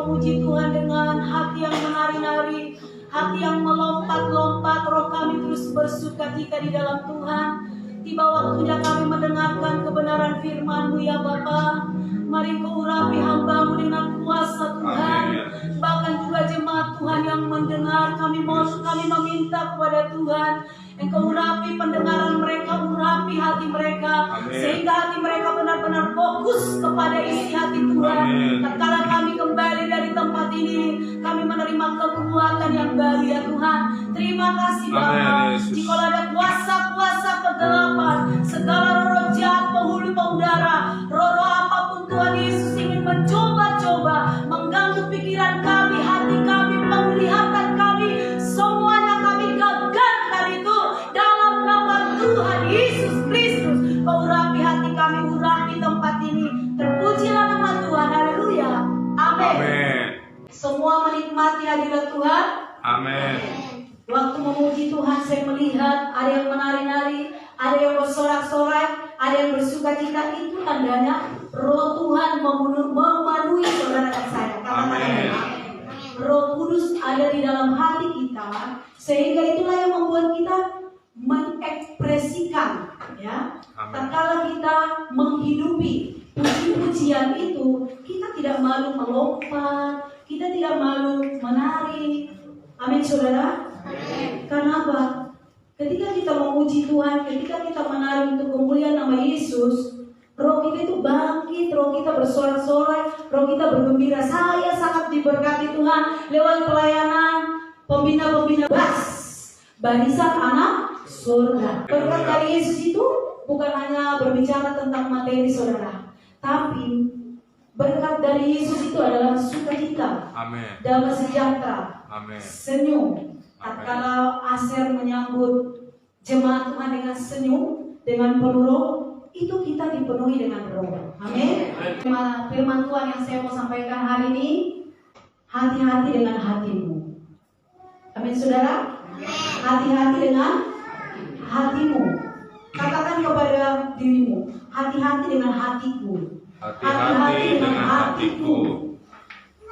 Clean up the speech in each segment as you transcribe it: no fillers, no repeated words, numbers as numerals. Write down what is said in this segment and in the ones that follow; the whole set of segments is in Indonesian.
memuji Tuhan dengan hati yang menari-nari, hati yang melompat-lompat. Roh kami terus bersukacita di dalam Tuhan. Tiba waktunya kami mendengarkan kebenaran firman-Mu ya Bapa. Mari Kau urapi hamba-Mu dengan kuasa Tuhan. Bahkan juga jemaat Tuhan yang mendengar, kami meminta kepada Tuhan, Engkau urapi pendengaran mereka, urapi hati mereka, sehingga hati mereka benar-benar fokus kepada isi hati Tuhan. Tatkala kami kembali dari tempat ini, kami menerima kekuatan yang baru ya Tuhan. Terima kasih Bapa. Jika ada kuasa-kuasa kegelapan, segala roh jahat, penghulu pengudara, roh apapun Tuhan Yesus ingin mencoba-coba mengganggu pikiran kami, hati kami, penglihatan kami, semuanya kami gagalkan itu dalam nama Tuhan Yesus Kristus. Kau urapi hati kami, urapi tempat ini. Terpujilah nama Tuhan. Haleluya. Amin. Semua menikmati hadirat Tuhan. Amin. Waktu memuji Tuhan, saya melihat ada yang menari-nari, ada yang bersorak-sorai, ada yang bersukacita. Itu tandanya Roh Tuhan memenuhi saudara dan saya. Amin. Roh Kudus ada di dalam hati kita, sehingga itulah yang membuat kita mengekspresikan, ya. Tatkala kita menghidupi puji-pujian itu, kita tidak malu melompat, kita tidak malu menari. Amin, saudara. Karena apa? Ketika kita memuji Tuhan, ketika kita menari untuk kemuliaan nama Yesus, roh kita itu bangkit, roh kita bersorak-sorai, roh kita bergembira. Saya sangat diberkati Tuhan lewat pelayanan pembina-pembina barisan anak surga. Berkat dari Yesus itu bukan hanya berbicara tentang materi saudara, tapi berkat dari Yesus itu adalah sukacita, damai sejahtera, senyum. Tatkala Aser menyambut jemaat Tuhan dengan senyum, dengan penuh roh, itu kita dipenuhi dengan roh. Amin. Firman Tuhan yang saya mau sampaikan hari ini, hati-hati dengan hatimu. Amin, saudara. Hati-hati dengan hatimu. Katakan kepada dirimu, hati-hati dengan hatiku. Hati-hati dengan hatiku.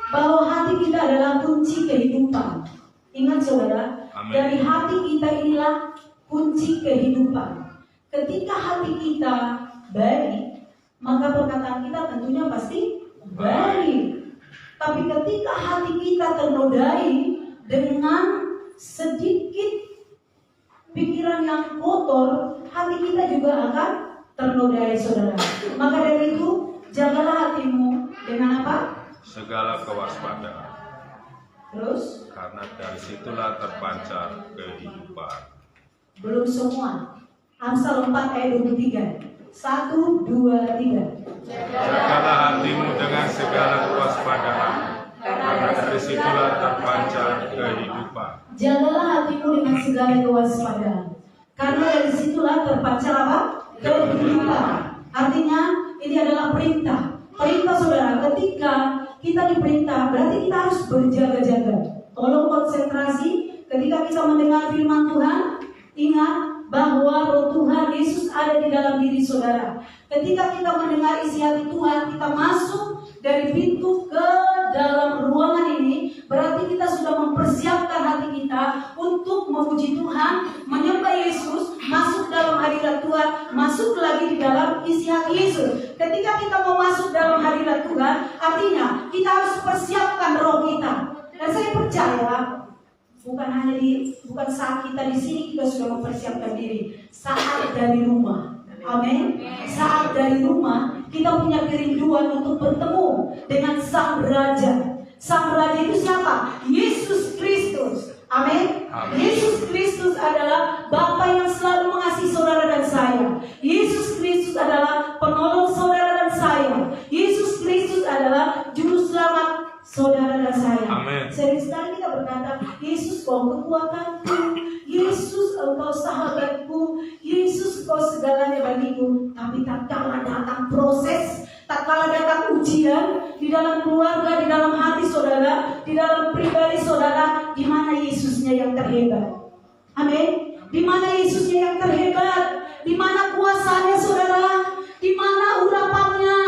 Bahwa hati kita adalah kunci kehidupan. Ingat saudara, dari hati kita inilah kunci kehidupan. Ketika hati kita baik, maka perkataan kita tentunya pasti baik. Tapi ketika hati kita ternodai dengan sedikit pikiran yang kotor, hati kita juga akan ternodai, saudara. Maka dari itu, jagalah hatimu dengan apa? Segala kewaspadaan. Terus? Karena dari situlah terpancar kehidupan. Belum semua. Amsal 4 ayat 23. 1, 2, 3. Jagalah hatimu dengan segala kewaspadaan, karena dari situlah terpancar kehidupan. Jagalah hatimu dengan segala kewaspadaan, karena dari situlah terpancar apa? Kehidupan. Artinya ini adalah perintah. Perintah saudara, ketika kita diperintah, berarti kita harus berjaga-jaga. Tolong konsentrasi ketika kita mendengar firman Tuhan. Ingat bahwa roh Tuhan Yesus ada di dalam diri saudara. Ketika kita mendengar isi hati Tuhan, kita masuk dari pintu ke dalam ruangan ini, berarti kita sudah mempersiapkan hati kita untuk memuji Tuhan, menyembah Yesus, masuk dalam hadirat Tuhan, masuk lagi di dalam isi hati Yesus. Ketika kita mau masuk dalam hadirat Tuhan, artinya kita harus persiapkan roh kita. Dan saya percaya bukan saat kita di sini kita sudah mempersiapkan diri, saat dari rumah. Amin. Saat dari rumah kita punya kerinduan untuk bertemu dengan Sang Raja. Sang Raja itu siapa? Yesus Kristus. Amin. Yesus Kristus adalah Bapa yang selalu mengasihi saudara dan saya. Yesus Kristus adalah penolong saudara dan saya. Yesus Kristus adalah juru selamat saudara dan saya. Amin. Sering sekali kita berkata, Yesus kau kekuatanku, Yesus engkau sahabatku, Yesus kau segalanya bagiku. Tapi tatkala datang proses, tatkala datang ujian di dalam keluarga, di dalam hati saudara, di dalam pribadi saudara, di mana Yesusnya yang terhebat? Amin. Di mana Yesusnya yang terhebat? Di mana kuasanya saudara? Di mana urapannya?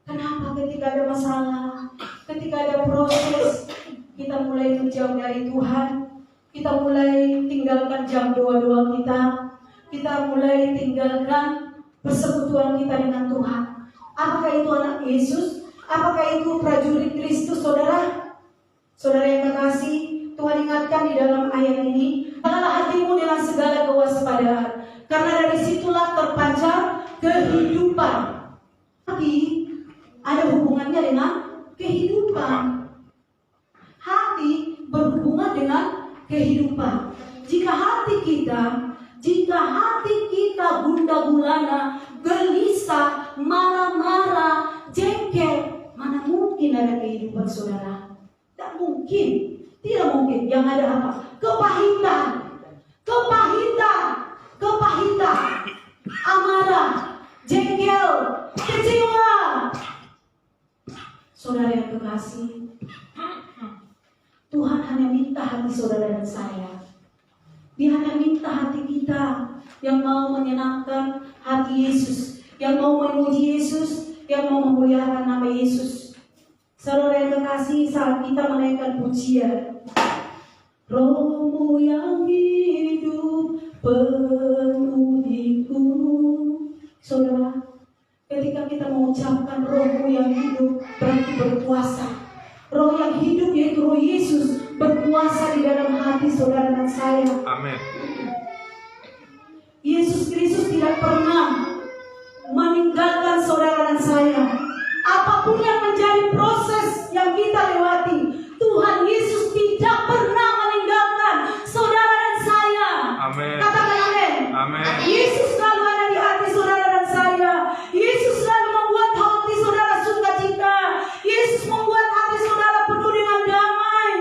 Kenapa ketika ada masalah, ketika ketika ada proses, kita mulai jauh dari Tuhan, kita mulai tinggalkan jam doa-doa kita mulai tinggalkan persekutuan kita dengan Tuhan. Apakah itu anak Yesus? Apakah itu prajurit Kristus, saudara? Saudara yang kekasih, Tuhan ingatkan di dalam ayat ini, jagalah hatimu dengan segala kewaspadaan, karena dari situlah terpancar kehidupan. Hati ada hubungannya dengan kehidupan. Hati berhubungan dengan kehidupan. Jika hati kita gundah gulana, gelisah, marah-marah, jengkel, mana mungkin ada kehidupan, saudara? Tidak mungkin, tidak mungkin. Yang ada apa? Kepahitan, amarah, jengkel, kecewa. Saudara yang kekasih, Tuhan hanya minta hati saudara dan saya. Dia hanya minta hati kita yang mau menyenangkan hati Yesus, yang mau memuji Yesus, yang mau memuliakan nama Yesus. Saudara yang kekasih, saat kita menaikkan pujian, Rohmu yang hidup penuhiku. Saudara, ketika kita mengucapkan Rohmu yang hidup, berarti berkuasa. Roh yang hidup, yaitu Roh Yesus, berkuasa di dalam hati saudara dan saya. Amin. Yesus Kristus tidak pernah meninggalkan saudara dan saya. Apapun yang menjadi proses yang kita lewati, Tuhan Yesus tidak pernah meninggalkan saudara dan saya. Amin. Katakan amin. Amin. Yesus selalu ada di hati saudara dan saya. Yesus selalu membuat hati saudara sukacita. Yesus membuat hati saudara penuh dengan damai.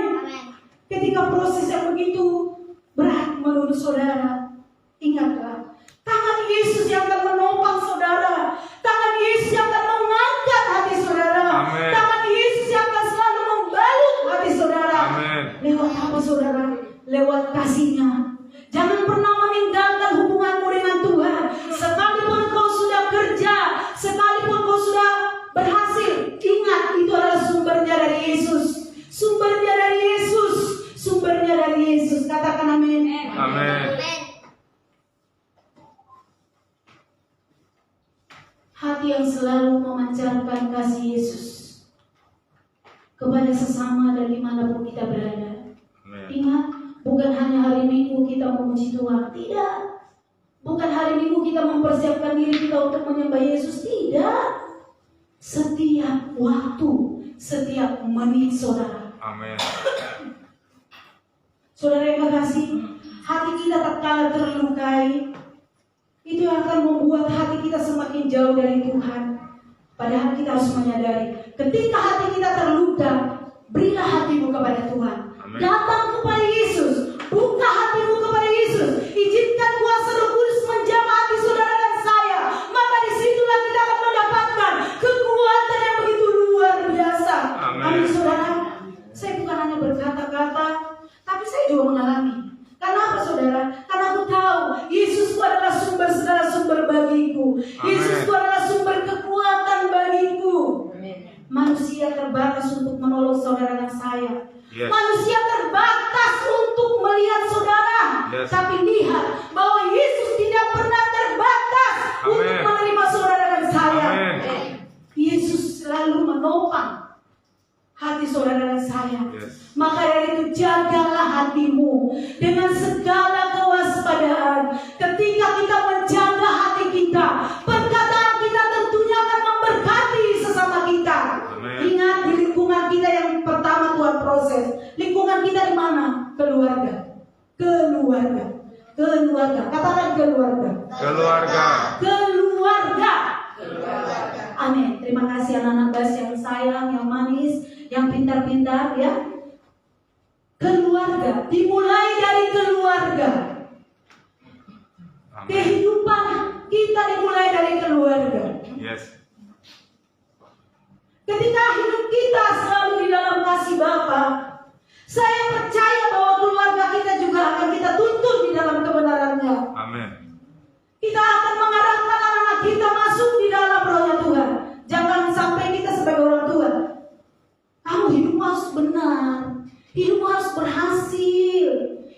Ketika proses yang begitu berat menurut saudara, ingatlah, tangan Yesus yang akan menopang saudara. Tangan Yesus yang akan mengangkat hati saudara. Amin. Tangan Yesus yang akan selalu membalut hati saudara. Amin. Lewat apa saudara? Lewat kasih-Nya. Jangan pernah meninggalkan hubunganmu dengan Tuhan. Sekalipun kau sudah kerja, sekalipun kau sudah berhasil, ingat itu adalah sumbernya dari Yesus. Sumbernya dari Yesus. Sumbernya dari Yesus. Katakan amin. Amin. Hati yang selalu memancarkan kasih Yesus kepada sesama dan dimanapun kita berada. Amin. Ingat, bukan hanya hari Minggu kita memuji Tuhan, tidak. Bukan hari Minggu kita mempersiapkan diri kita untuk menyembah Yesus, tidak. Setiap waktu, setiap menit saudara. Amin. Saudara yang kekasih, hati kita tatkala terlukai, itu yang akan membuat hati kita semakin jauh dari Tuhan. Padahal kita harus menyadari, ketika hati kita terluka, berilah hatimu kepada Tuhan. Amin. Datang kepada Yesus, buka hatimu kepada Yesus. Izinkan kuasa Roh Kudus menjamah hati saudara dan saya. Maka disitulah kita akan mendapatkan kekuatan yang begitu luar biasa. Amin. Amin saudara. Saya bukan hanya berkata-kata, tapi saya juga mengalami. Karena apa saudara? Karena aku tahu Yesus itu adalah sumber segala sumber bagiku. Yesus itu adalah sumber kekuatan bagiku. Manusia terbatas untuk menolong saudara dan saya. Yes. Manusia terbatas untuk melihat saudara. Yes. Tapi lihat bahwa Yesus tidak pernah terbatas untuk Amin. menerima saudara dan saya. Amin. Yesus selalu menopang hati saudara dan saya. Yes. Maka dari itu jagalah hatimu dengan segala kewaspadaan. Ketika kita menjaga hati kita, perkataan kita tentunya akan memberkati sesama kita. Amin. Ingat, di lingkungan kita yang pertama Tuhan proses. Lingkungan kita di mana? Keluarga. Keluarga. Keluarga. Katakan keluarga. Keluarga. Keluarga. Amin. Terima kasih anak-anak Bas yang sayang, yang manis, yang pintar-pintar ya. Keluarga, dimulai dari keluarga. Amin. Kehidupan kita dimulai dari keluarga. Yes. Ketika hidup kita selalu di dalam kasih Bapa, saya percaya bahwa keluarga kita juga akan kita tuntun di dalam kebenarannya. Amin. Kita akan mengarahkan anak-anak kita masuk di dalam rohnya Tuhan. Jangan sampai kita sebagai orang tua, kamu hidupmu harus benar, hidupmu harus berhasil,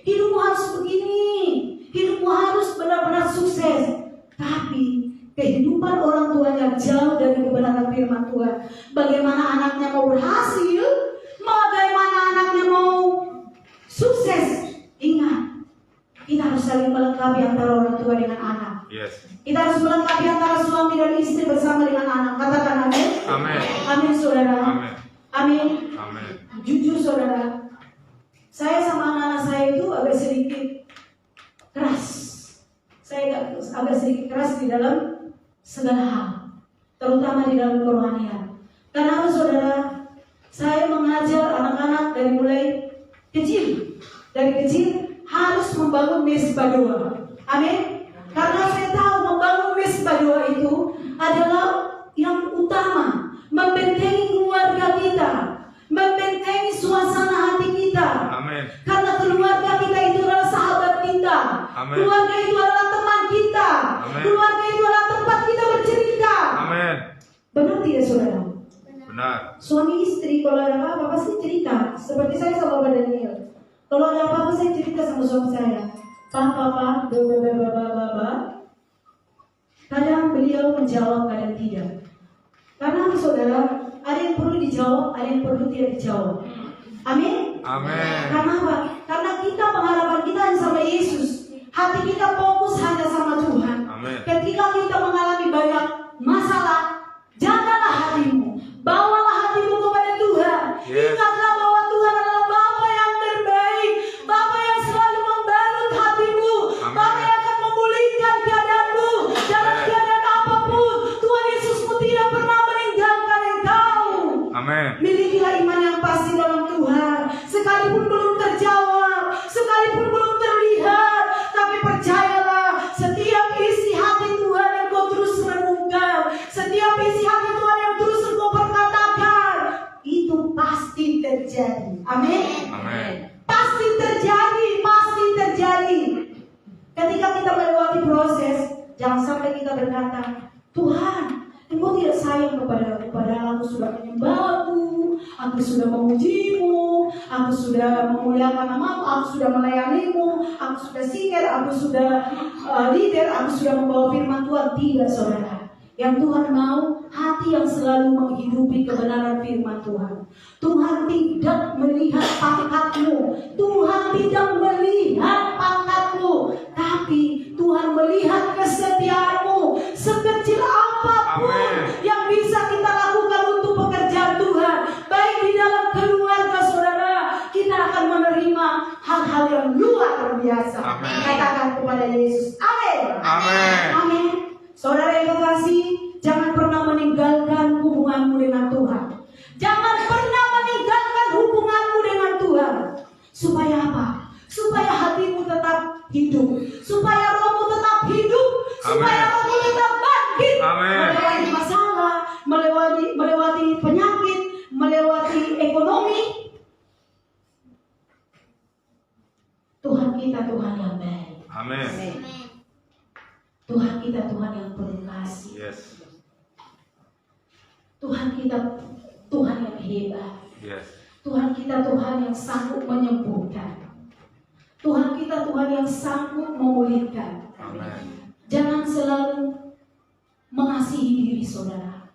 hidupmu harus begini, hidupmu harus benar-benar sukses. Tapi kehidupan orang tuanya jauh dari kebenaran firman Tuhan. Bagaimana anaknya mau berhasil? Bagaimana anaknya mau sukses? Ingat, kita harus saling melengkapi antara orang tua dengan anak. Yes. Kita harus melengkapi antara suami dan istri bersama dengan anak. Katakan amin. Amin. Amin, saudara. Amin. Amin. Amin. Jujur, saudara, saya sama anak-anak saya itu agak sedikit keras. Saya agak sedikit keras di dalam segala hal, terutama di dalam kerohanian. Karena apa, saudara? Saya mengajar anak-anak dari mulai kecil. Dari kecil harus membangun mesbah doa. Amin. Karena saya tahu membangun mesbah doa itu adalah yang utama, membentengi keluarga kita, membentengi suasana hati kita. Amin. Karena keluarga kita itu adalah sahabat kita. Amin. Keluarga itu adalah teman kita. Amin. Keluarga itu adalah tempat kita bercerita. Amin. Benar tidak, saudara? Benar. Suami istri kalau ada apa-apa pasti cerita. Seperti saya sama Bapak Daniel. Kalau ada apa-apa saya cerita sama suami saya. Papa, kadang beliau menjawab, kadang tidak. Karena saudara, ada yang perlu dijawab, ada yang perlu tidak dijawab. Amin. Amin. Karena apa? Karena kita pengharapan kita hanya sama Yesus. Hati kita fokus hanya sama Tuhan. Amin. Ketika kita mengalami banyak masalah, jagalah hatimu, bawalah hatimu kepada Tuhan. Yes. Ingatlah bahwa Tuhan adalah Bapa yang terbaik, Bapa yang selalu membalut hatimu, Amin. Bapa yang akan memulihkan keadaanmu dalam Yes. keadaan apapun. Tuhan Yesusmu tidak pernah meninggalkan engkau. Amin. Milikilah iman yang pasti dalam Tuhan, sekalipun belum terjawab, sekalipun belum terlihat, tapi percayalah, setiap isi hati Tuhan yang kau terus renungkan, setiap isi hati Tuhan yang terus kau perkatakan, itu pasti terjadi. Amin. Amin. Pasti terjadi, pasti terjadi. Ketika kita melewati proses, jangan sampai kita berkata, Tuhan, Engkau tidak sayang kepadaku, padahal aku sudah menyembahmu, aku sudah memujimu, aku sudah memuliakan namamu, aku sudah melayanimu, aku sudah singir, aku sudah leader, aku sudah membawa firman Tuhan. Tidak, saudara. Yang Tuhan mau hati yang selalu menghidupi kebenaran firman Tuhan. Tuhan tidak melihat pangkatmu, Tuhan tidak melihat pangkatmu, tapi Tuhan melihat kesetiaanmu. Sekecil apapun Amin. yang bisa kita lakukan untuk pekerjaan Tuhan, baik di dalam keluarga saudara, kita akan menerima hal-hal yang luar biasa. Amin. Katakan kepada Yesus, amin. Amin. Amin. Saudara yang terkasih, jangan pernah meninggalkan hubunganmu dengan Tuhan. Jangan pernah meninggalkan hubunganmu dengan Tuhan. Supaya apa? Supaya hatimu tetap hidup, supaya rohmu tetap hidup, supaya Amin. rohmu tetap bangkit. Amin. Melewati masalah, melewati penyakit, melewati ekonomi. Tuhan kita Tuhan yang baik. Amin. Tuhan kita Tuhan yang penuh kasih. Yes. Tuhan kita Tuhan yang hebat. Yes. Tuhan kita Tuhan yang sanggup menyembuhkan. Tuhan kita Tuhan yang sanggup memulihkan. Amin. Jangan selalu mengasihi diri saudara.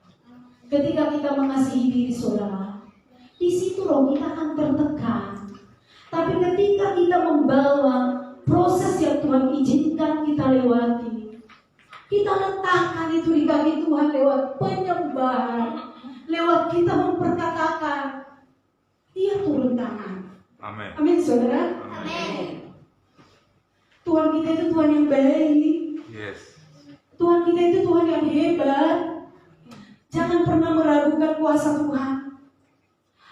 Ketika kita mengasihi diri saudara, di situ roh kita akan tertekan. Tapi ketika kita membawa proses yang Tuhan izinkan kita lewati, kita letakkan itu di kaki Tuhan lewat penyembahan, lewat kita memperkatakan, Dia turun tangan. Amin. Amin, saudara. Amin. Tuhan kita itu Tuhan yang baik. Yes. Tuhan kita itu Tuhan yang hebat. Jangan pernah meragukan kuasa Tuhan.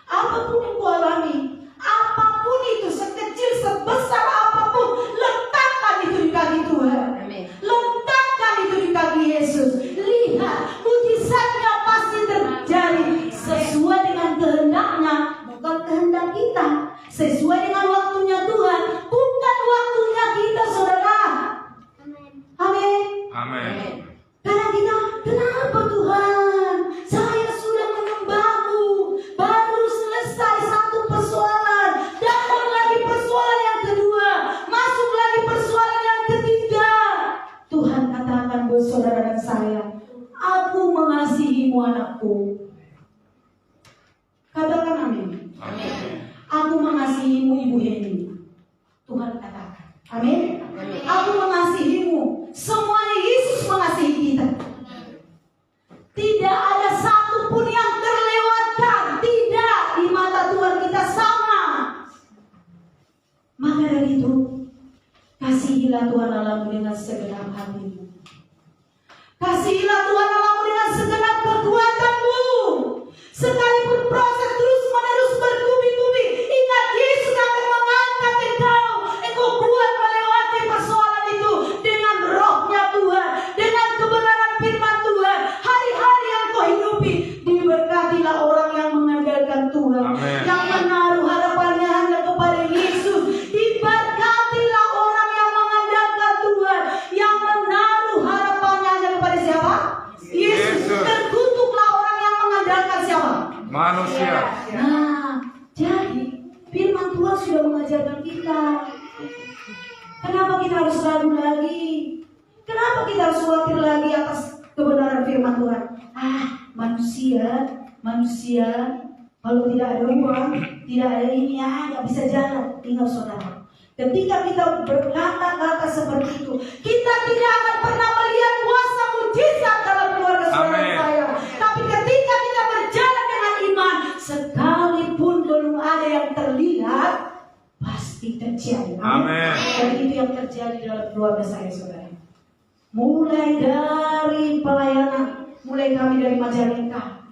Apapun yang kau alami, apapun itu, sekecil sebesar apapun, letakkan itu di kaki Tuhan. Amin. Letakkan itu di kaki Yesus. Lihat, mujizatnya pasti terjadi sesuai dengan kehendaknya, bukan kehendak kita. Sesuai dengan waktunya Tuhan, bukan waktunya kita, saudara. Amin. Amin. Karena kita, kenapa Tuhan? Saya sudah menyembahmu, baru selesai Kasihilah Tuhan Allahmu dengan segenap hatimu. Kasihilah Tuhan Allahmu dengan segenap kekuatanmu. Sekalipun proses terus menerus bertubi-tubi, ingat Yesus akan mengangkat engkau. Engkau kuat melewati persoalan itu dengan rohnya Tuhan, dengan kebenaran firman Tuhan. Hari-hari yang kau hidupi, diberkatilah orang yang mengandalkan Tuhan. Amen. Yang menaruh harapannya hanya kepada Yesus. Diberkatilah orang yang mengandalkan Tuhan, yang menaruh harapannya hanya kepada siapa? Yesus. Terkutuklah orang yang mengandalkan siapa? Manusia. Nah, jadi firman Tuhan sudah mengajarkan kita. Kenapa kita harus ragu lagi? Kenapa kita harus khawatir lagi atas kebenaran firman Tuhan? Manusia, kalau tidak ada uang, tidak ada ini, nggak bisa jalan. Tinggal saudara. Ketika kita berkata-kata seperti itu, kita tidak akan pernah melihat kuasa mujizat dalam keluarga saudara Amin. saya. Tapi ketika kita berjalan dengan iman, sekalipun belum ada yang terlihat, pasti terjadi. Amin. Dan itu yang terjadi dalam keluarga saya, saudara. Mulai dari pelayanan, mulai kami dari Majalengka.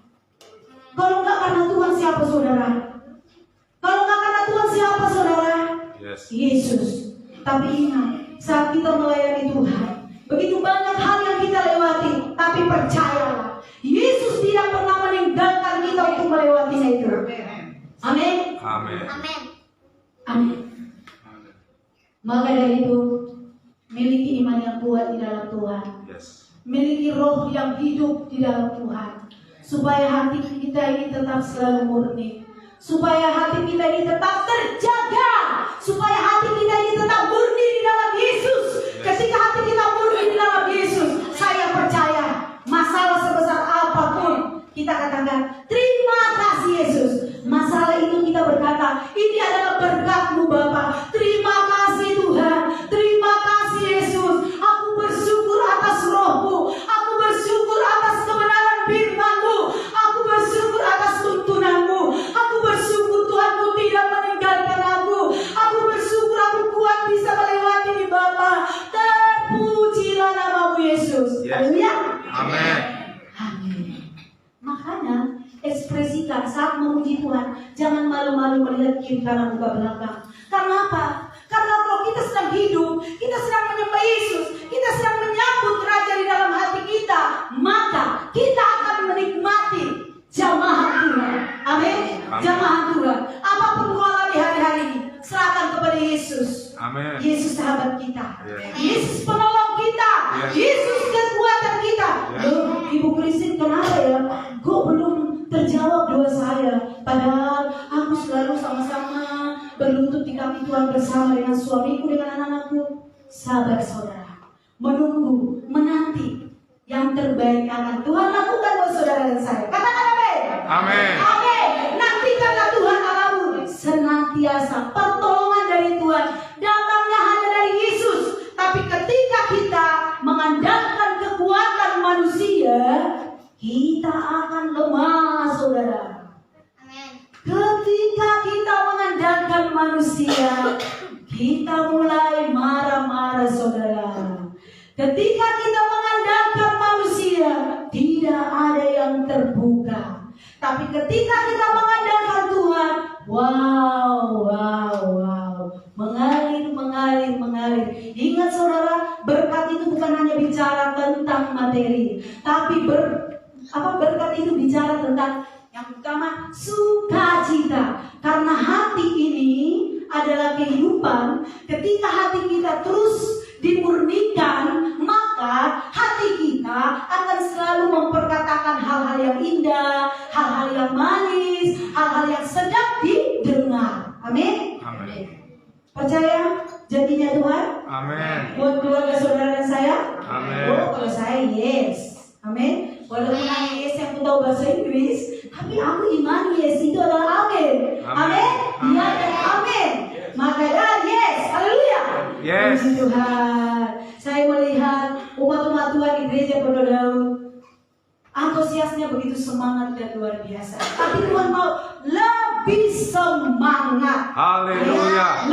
Kalau nggak karena Tuhan siapa, saudara? Kalau nggak karena Tuhan siapa, saudara? Yes. Yesus. Tapi ingat, saat kita melayani Tuhan, begitu banyak hal yang kita lewati, tapi percayalah, Yesus tidak pernah meninggalkan kita untuk melewatinya itu. Amin. Amin. Amin. Maka dari itu, miliki iman yang kuat di dalam Tuhan. Yes. Miliki roh yang hidup di dalam Tuhan. Supaya hati kita ini tetap selalu murni. Supaya hati kita ini tetap terjaga. Supaya hati kita ini tetap murni di dalam Yesus. Ketika hati kita murni di dalam Yesus, saya percaya masalah sebesar apapun kita katakan, terima kasih Yesus. Masalah itu kita berkata, ini adalah berkat-Mu Bapa. Terima kasih Tuhan. Terima kasih Yesus. Aku bersyukur atas roh-Mu. Aku bersyukur atas kebenaran firman-Mu. Aku bersyukur atas tuntunan-Mu. Aku bersyukur Tuhan-Mu tidak meninggalkan aku. Aku bersyukur aku kuat bisa melewati di Bapa. Terpujilah nama-Mu Yesus. Yes. Haleluya. Amin. Amin. Makanya ekspresikan saat memuji Tuhan, jangan malu-malu melihat kiri kanan muka belakang. Karena apa? Karena kalau kita sedang hidup, kita sedang menyembah Yesus, kita sedang menyambut Raja di dalam hati kita, maka kita akan menikmati jamaah Tuhan. Amin. Amin. Jamaah Tuhan. Apapun kau alami hari-hari ini, serahkan kepada Yesus. Amin. Yesus sahabat kita. Yes. Yesus penolong kita. Yes. Yesus kekuatan kita. Yes. Loh, Ibu Christine, kenapa ya? Kok belum terjawab doa saya? Padahal aku selalu sama-sama berlutut di kaki Tuhan bersama dengan suamiku, dengan anak-anakku. Sabar saudara, menunggu, menanti yang terbaik akan Tuhan lakukan buat saudara dan saya. Katakan amin. Amin. Amin. Nantikanlah Tuhan Allahmu senantiasa. Pertolongan dari Tuhan datangnya hanya dari Yesus. Tapi ketika kita mengandalkan kekuatan manusia, kita akan lemah, saudara. Ketika kita mengandalkan manusia, kita mulai marah-marah, saudara. Ketika kita mengandalkan manusia, tidak ada yang terbuka. Tapi ketika kita mengandalkan Tuhan, wow, mengalir. Ingat saudara, berkat itu bukan hanya bicara tentang materi, tapi berkat itu bicara tentang yang pertama, sukacita. Karena hati ini adalah kehidupan. Ketika hati kita terus dimurnikan, maka hati kita akan selalu memperkatakan hal-hal yang indah, hal-hal yang manis, hal-hal yang sedap didengar. Amin. Amin. Percaya janjinya Tuhan Amin. buat keluarga saudara dan saya? Amin. Oh, kalau saya yes. Amin. Walaupun hanya yes yang tahu bahasa Inggris, tapi aku iman yes itu adalah amin. Amin. Iya dan amin. Maka yes. Haleluya. Yes. Puji Tuhan. Saya melihat umat-umat Tuhan di gereja Pondok Daud, antusiasnya begitu semangat dan luar biasa. Tapi Tuhan mau lebih semangat. Haleluya.